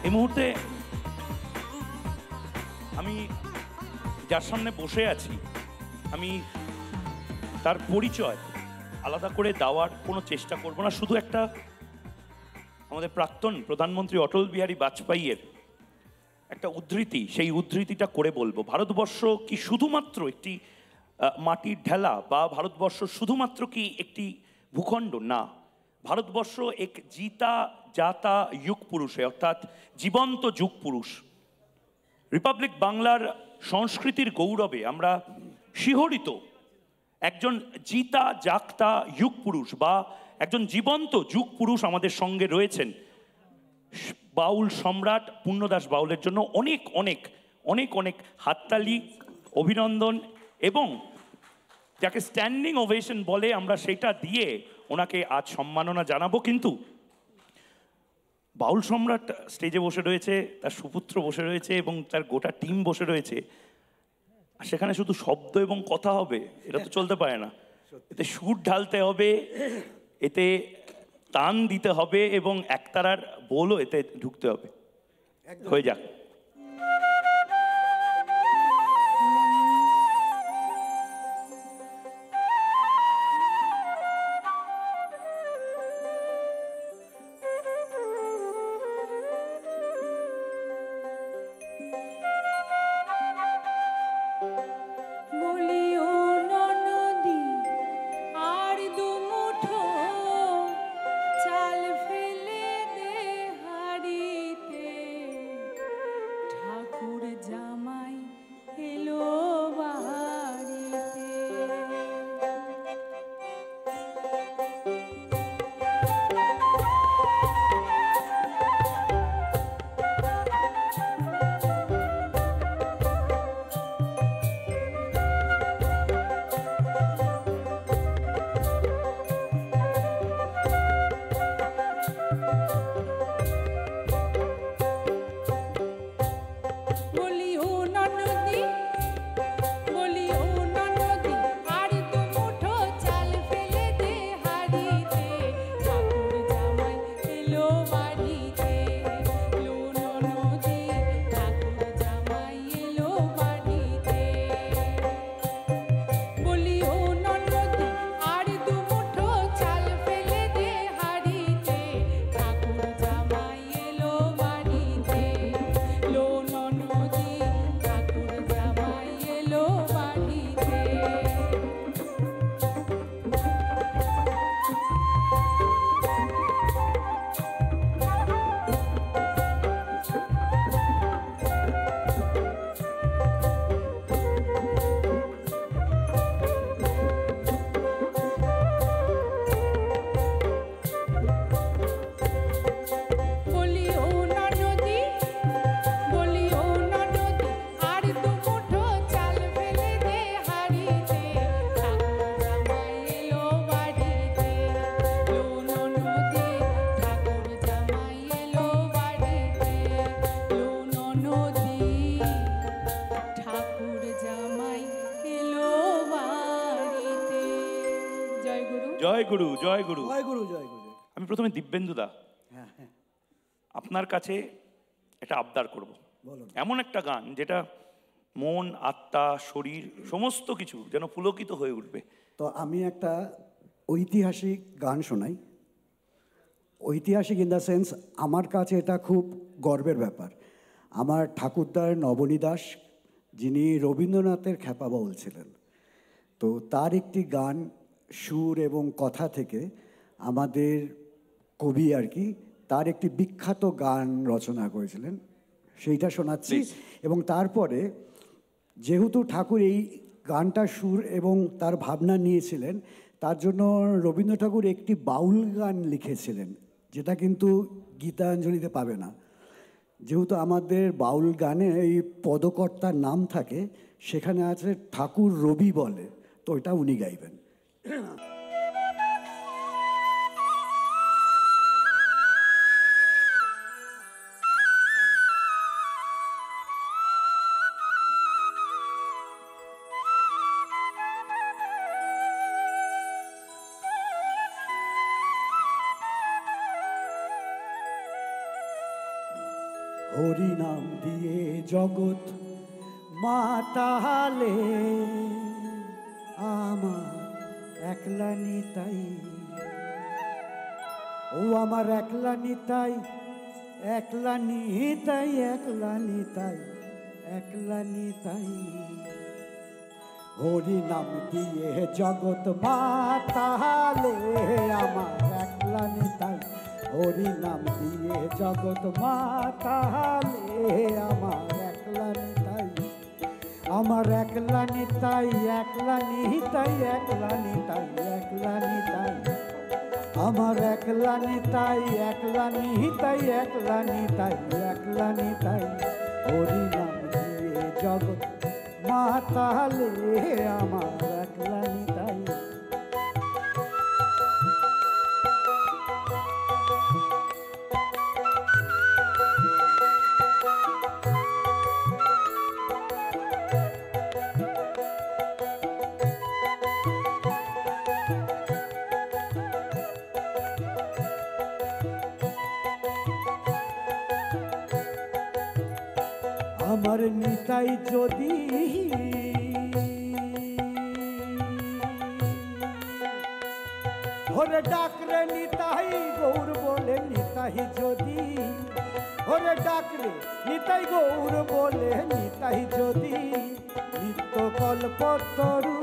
এই মুহূর্তে আমি যার সামনে বসে আছি, আমি তার পরিচয় আলাদা করে দেওয়ার কোনো চেষ্টা করব না। শুধু একটা আমাদের প্রাক্তন প্রধানমন্ত্রী অটল বিহারী বাজপেয়ীর একটা উদ্ধৃতি, সেই উদ্ধৃতিটা করে বলবো। ভারতবর্ষ কি শুধুমাত্র একটি মাটির ঢেলা, বা ভারতবর্ষ শুধুমাত্র কি একটি ভূখণ্ড? না, ভারতবর্ষ এক জিতা জাতা যুগ পুরুষে, অর্থাৎ জীবন্ত যুগ পুরুষ। রিপাবলিক বাংলার সংস্কৃতির গৌরবে আমরা শিহরিত। একজন জিতা জাগতা যুগ পুরুষ বা একজন জীবন্ত যুগ পুরুষ আমাদের সঙ্গে রয়েছেন। বাউল সম্রাট পূর্ণদাস বাউলের জন্য অনেক অনেক অনেক অনেক হাততালি, অভিনন্দন, এবং যাকে স্ট্যান্ডিং ওভেশন বলে আমরা সেটা দিয়ে ওনাকে আজ সম্মাননা জানাবো। কিন্তু বাউল সম্রাট স্টেজে বসে রয়েছে, তার সুপুত্র বসে রয়েছে এবং তার গোটা টিম বসে রয়েছে, আর সেখানে শুধু শব্দ এবং কথা হবে এটা তো চলতে পারে না। এতে সুর ঢালতে হবে, এতে তান দিতে হবে এবং একতারার বোলও এতে ঢুকতে হবে। হয়ে যাক। জয় গুরু, জয় গুরু, জয় গুরু, জয় গুরু। আমি প্রথমে দিব্যেন্দুদা আপনার কাছে একটা আবদার করব। এমন একটা গান যেটা মন, আত্মা, শরীর সমস্ত কিছু যেন পুলকিত হয়ে উঠবে। তো আমি একটা ঐতিহাসিক গান শোনাই। ঐতিহাসিক ইন দ্য সেন্স, আমার কাছে এটা খুব গর্বের ব্যাপার। আমার ঠাকুরদার নবনী দাস, যিনি রবীন্দ্রনাথের খ্যাপা বাউল ছিলেন, তো তার একটি গান সুর এবং কথা থেকে আমাদের কবি আর কি তার একটি বিখ্যাত গান রচনা করেছিলেন, সেইটা শোনাচ্ছি। এবং তারপরে যেহেতু ঠাকুর এই গানটা সুর এবং তার ভাবনা নিয়েছিলেন, তার জন্য রবীন্দ্র ঠাকুর একটি বাউল গান লিখেছিলেন, যেটা কিন্তু গীতাঞ্জলিতে পাবে না। যেহেতু আমাদের বাউল গানে এই পদকর্তার নাম থাকে, সেখানে আছে ঠাকুর রবি বলে, তো এটা উনি গাইবেন। হরি নাম দিয়ে জগৎ মাতালে আমার একলা নিতাই, ও আমার একলা নিতাই, একলা নিতাই, একলা নিতাই, একলা নিতাই। হরি নাম দিয়ে জগৎ মাতালে আমার একলা নিতাই, হরি নাম দিয়ে জগৎ মাতালে আমার একলা নিতাই, আমার একলা নিতাই, একলা নিতাই, একলা নিতাই, একলা নিতাই, আমার একলা নিতাই, একলা নিতাই, একলা নিতাই, একলা নিতাই। হরি নাম দিয়ে জগৎ মাতালে আমার একলা নিতাই। আমার নিতাই যদি ওরে ডাকরে নিতাই গৌর বলে, নিতাই যদি ওরে ডাকরে নিতাই গৌর বলে, নিতাই যদি নিত্য কল্পতরু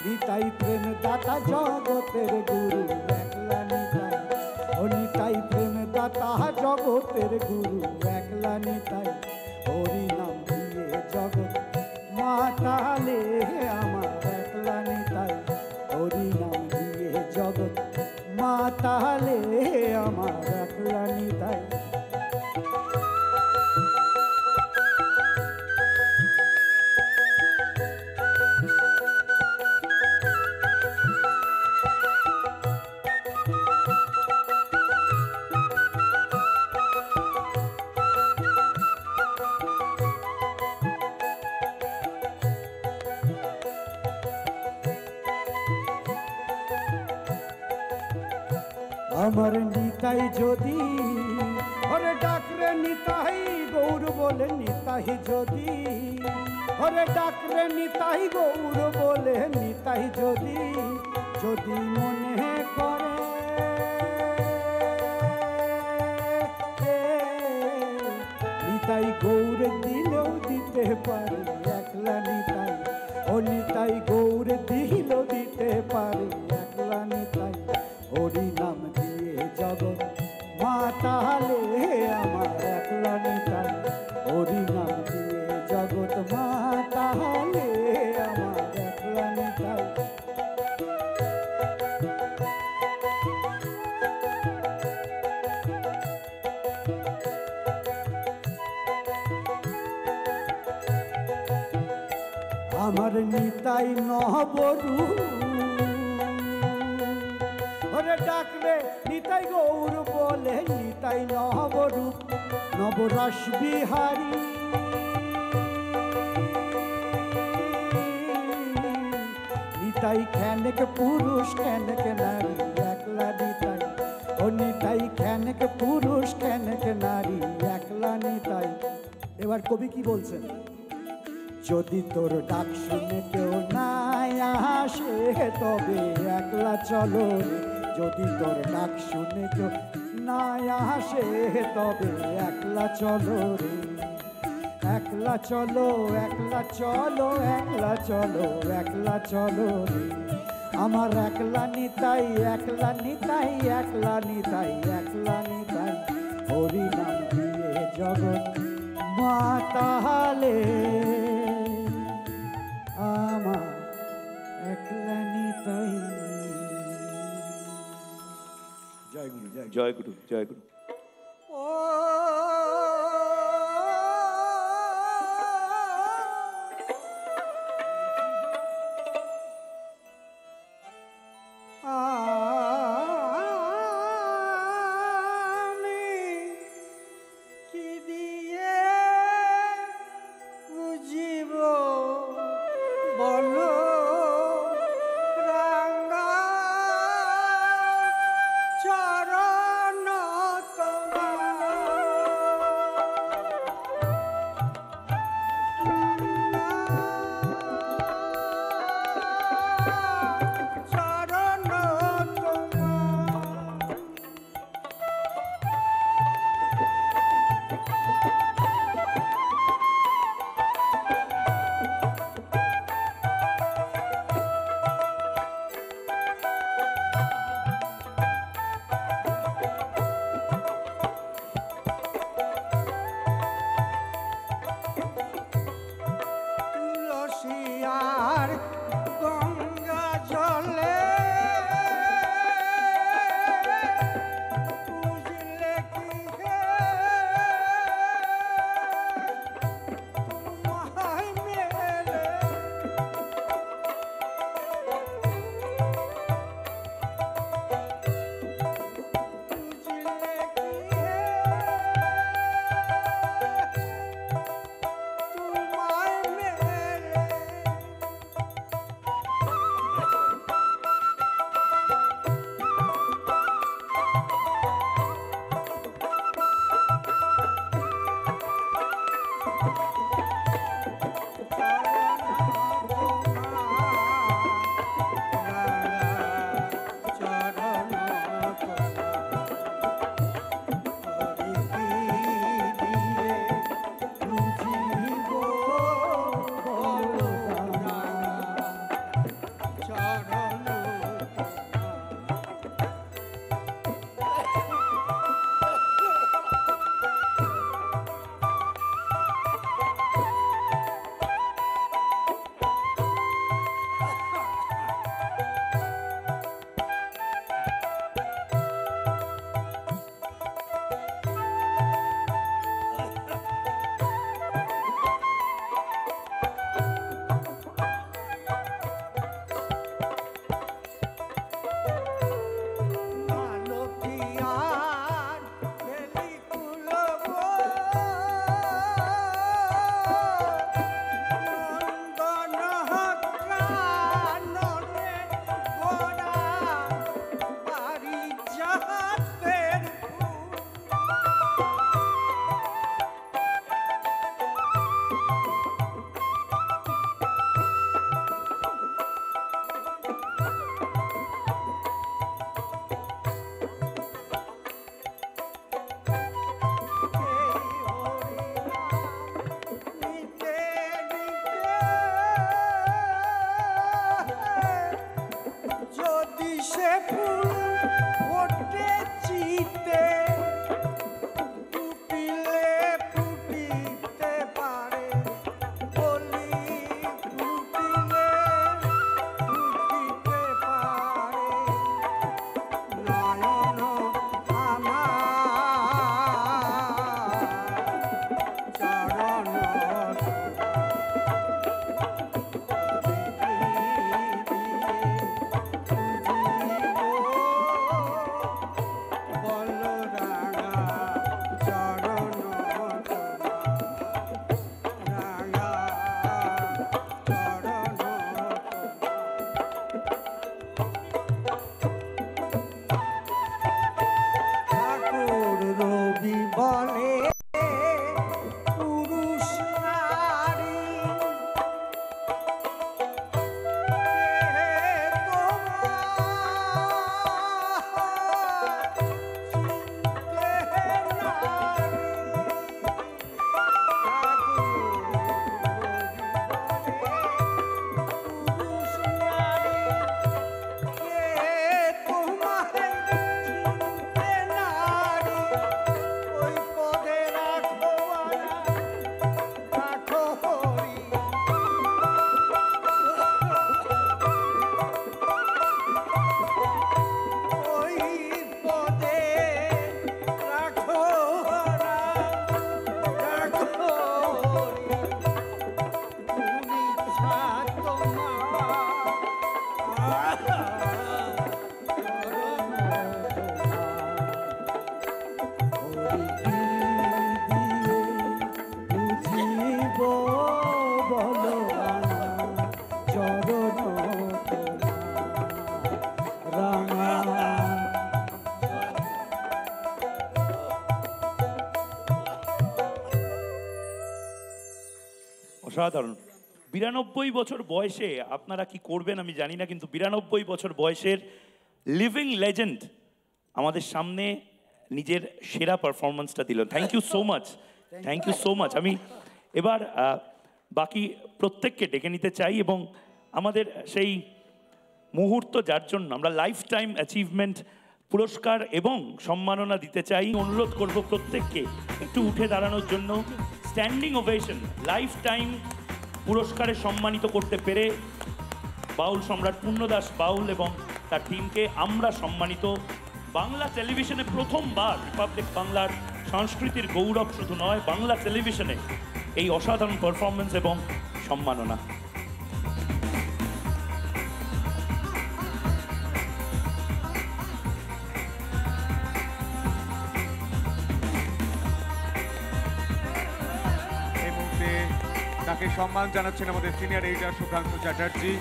নিতাই প্রেম দাতা জগতের গুরু একলা নিতাই, ও নিতাই প্রেম দাতা জগতের গুরু একলা নিতাই। হরি নাম দিয়ে জগৎ মাতালে আমার একলা নিতাই, হরি নাম দিয়ে জগৎ মাতালে আমার একলা নিতাই। আমার নিতাই যদি ওরে ডাকরে নিতাই গৌর বলে, নিতাই যদি ওরে ডাকরে নিতাই গৌর বলে, নিতাই যদি যদি মনে করে নিতাই গৌর দিলেও দিতে পারে একলা নিতাই, ও নিতাই গৌর দিলেও দিতে পারে একলা নিতাই। হরি নাম দিয়ে জগৎ মাতালে আমার একলা নিতাই, হরি নাম দিয়ে জগৎ মাতালে আমার একলা নিতাই। আমার নিতাই নহবরু ওরে ডাকলে নিতাই গৌর বলে, নিতাই নহবরূপ নবরস বিহারী নিতাই খেনক পুরুষ খেনক নারী একলা নিতাই, ও নিতাই খেনক পুরুষ খেনক নারী একলা নিতাই। এবার কবি কি বলছেন? যদি তোর ডাক শুনে কেউ নাই আসে তবে একলা চলো রে, যদি তোর ডাক শুনে কেউ নাই আসে তবে একলা চলো রে, একলা চলো, একলা চলো, একলা চলো, একলা চলো রে। আমার একলা নিতাই, একলা নিতাই, একলা নিতাই, একলা নিতাই। হরি নাম দিয়ে জগৎ মাতালে আমার একলা নিতাই। জয় গুরু, জয় গুরু, জয় গুরু। ও আমি কি দিয়ে বুঝিব বলো রাঙ্গা অসাধারণ। 92 বছর বয়সে আপনারা কি করবেন আমি জানি না, কিন্তু 92 বছর বয়সের লিভিং লেজেন্ড আমাদের সামনে নিজের সেরা পারফরমেন্সটা দিল। Thank you so much, thank you so much. আমি এবার বাকি প্রত্যেককে ডেকে নিতে চাই এবং আমাদের সেই মুহূর্ত যার জন্য আমরা লাইফ টাইম অ্যাচিভমেন্ট পুরস্কার এবং সম্মাননা দিতে চাই, অনুরোধ করব প্রত্যেককে একটু উঠে দাঁড়ানোর জন্য। Standing ovation. লাইফ টাইম পুরস্কারে সম্মানিত করতে পেরে বাউল সম্রাট পূর্ণদাস বাউল এবং তার টিমকে আমরা সম্মানিত। বাংলা টেলিভিশনে প্রথমবার রিপাবলিক বাংলার সংস্কৃতির গৌরব শুধু নয়, বাংলা টেলিভিশনে এই অসাধারণ পারফরমেন্স এবং সম্মাননা। তাকে সম্মান জানাচ্ছেন আমাদের সিনিয়র এডিটর সুকান্ত চ্যাটার্জি।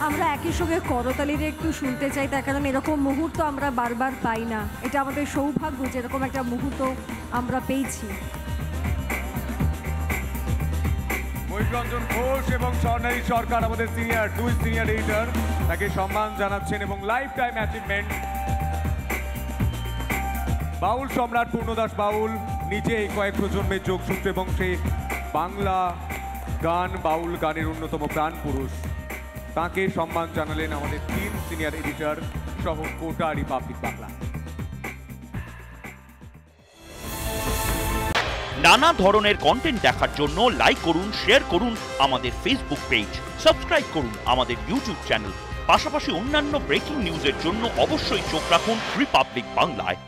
আমরা একই সঙ্গে করতালির একটু শুনতে চাই, তার কারণ এরকম মুহূর্ত আমরা বারবার পাই না। এটা আমাদের সৌভাগ্য যে এরকম একটা মুহূর্ত আমরা পেয়েছি। মহিরঞ্জন ঘোষ এবং স্বর্ণালী সরকার আমাদের দুই সিনিয়র এডিটর তাকে সম্মান জানাচ্ছেন এবং লাইফ টাইম অ্যাচিভমেন্ট বাউল সম্রাট পূর্ণদাস বাউল নিজে এই কয়েক প্রজন্মের যোগসূত্র এবং সেই বাংলা গান বাউল গানের অন্যতম প্রাণ পুরুষ, তাকে সম্মান জানালেন আমাদের 3 সিনিয়র এডিটর সহ গোটা রিপাবলিক বাংলা। নানা ধরনের কন্টেন্ট দেখার জন্য লাইক করুন, শেয়ার করুন আমাদের ফেসবুক পেজ, সাবস্ক্রাইব করুন আমাদের ইউটিউব চ্যানেল। পাশাপাশি অন্যান্য ব্রেকিং নিউজের জন্য অবশ্যই চোখ রাখুন রিপাবলিক বাংলায়।